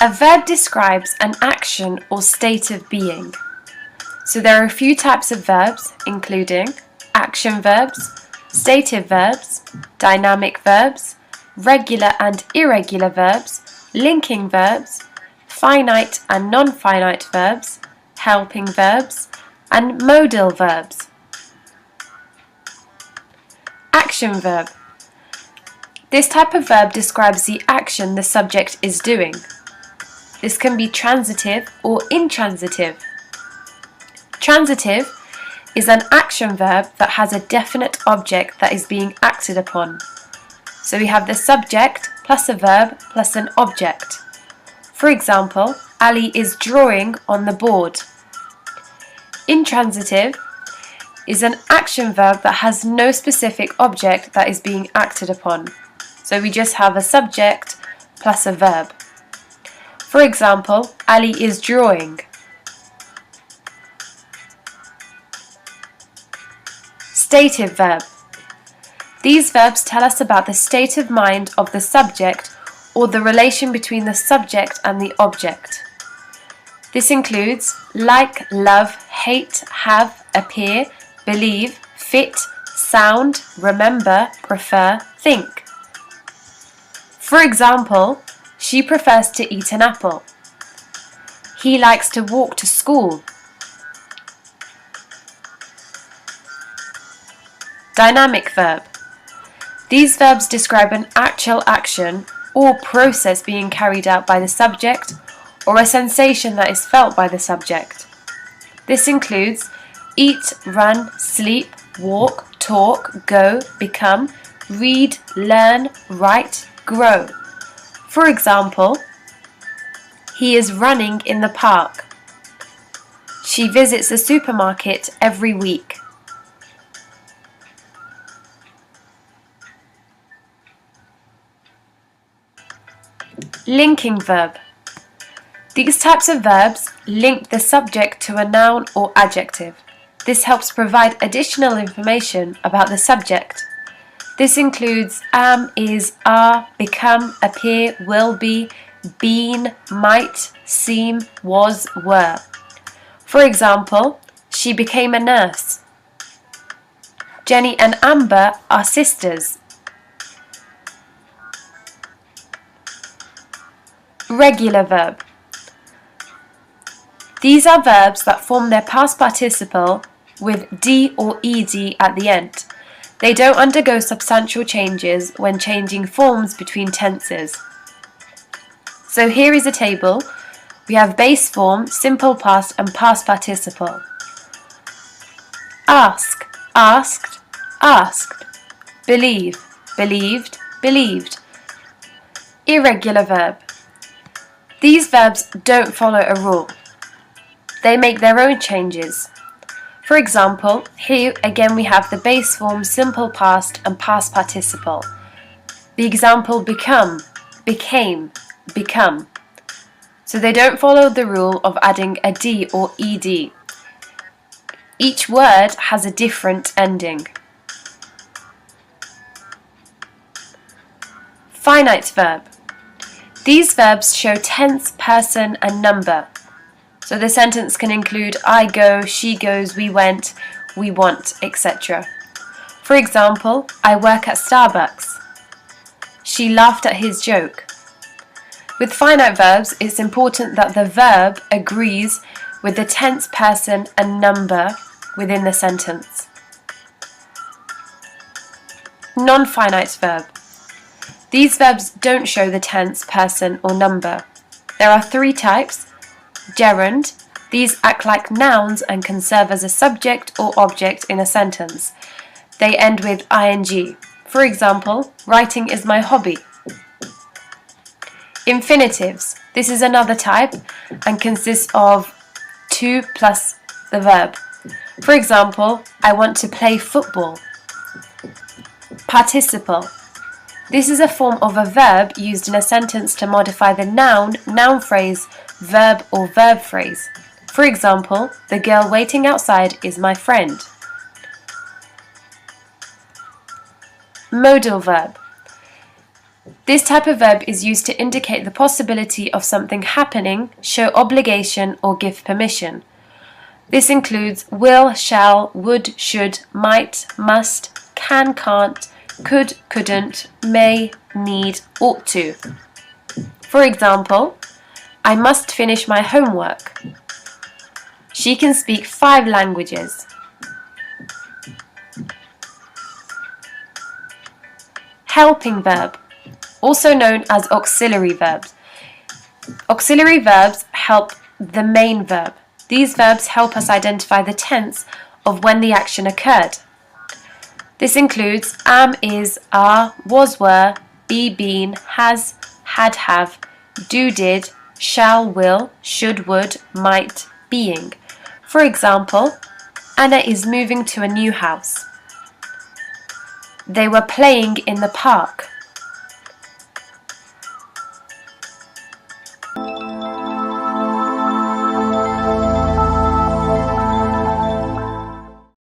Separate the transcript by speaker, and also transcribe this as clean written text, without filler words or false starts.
Speaker 1: A verb describes an action or state of being. So there are a few types of verbs, including action verbs, stative verbs, dynamic verbs, regular and irregular verbs, linking verbs, finite and non-finite verbs, helping verbs, and modal verbs. Action verb. This type of verb describes the action the subject is doing. This can be transitive or intransitive. Transitive is an action verb that has a definite object that is being acted upon. So we have the subject plus a verb plus an object. For example, Ali is drawing on the board. Intransitive is an action verb that has no specific object that is being acted upon. So we just have a subject plus a verb. For example, Ali is drawing. Stative verb. These verbs tell us about the state of mind of the subject or the relation between the subject and the object. This includes like, love, hate, have, appear, believe, fit, sound, remember, prefer, think. For example, she prefers to eat an apple. He likes to walk to school. Dynamic verb. These verbs describe an actual action or process being carried out by the subject or a sensation that is felt by the subject. This includes eat, run, sleep, walk, talk, go, become, read, learn, write, grow. For example, he is running in the park. She visits the supermarket every week. Linking verb. These types of verbs link the subject to a noun or adjective. This helps provide additional information about the subject. This includes am, is, are, become, appear, will be, been, might, seem, was, were. For example, she became a nurse. Jenny and Amber are sisters. Regular verb. These are verbs that form their past participle with d or ed at the end. They don't undergo substantial changes when changing forms between tenses. So here is a table. We have base form, simple past and past participle. Ask, asked, asked. Believe, believed, believed. Irregular verb. These verbs don't follow a rule. They make their own changes. For example, here again we have the base form, simple past and past participle. The example become, became, become. So they don't follow the rule of adding a d or ed. Each word has a different ending. Finite verb. These verbs show tense, person and number. So the sentence can include I go, she goes, we went, we want, etc. For example, I work at Starbucks. She laughed at his joke. With finite verbs, it's important that the verb agrees with the tense, person and number within the sentence. Non-finite verb. These verbs don't show the tense, person or number. There are three types. Gerund. These act like nouns and can serve as a subject or object in a sentence. They end with ing. For example, writing is my hobby. Infinitives. This is another type and consists of to plus the verb. For example, I want to play football. Participle. This is a form of a verb used in a sentence to modify the noun, noun phrase, verb or verb phrase. For example, the girl waiting outside is my friend. Modal verb. This type of verb is used to indicate the possibility of something happening, show obligation, or give permission. This includes will, shall, would, should, might, must, can, can't, could, couldn't, may, need, ought to. For example, I must finish my homework. She can speak 5 languages. Helping verb, also known as auxiliary verbs. Auxiliary verbs help the main verb. These verbs help us identify the tense of when the action occurred. This includes am, is, are, was, were, be, been, has, had, have, do, did, shall, will, should, would, might, being. For example, Anna is moving to a new house. They were playing in the park.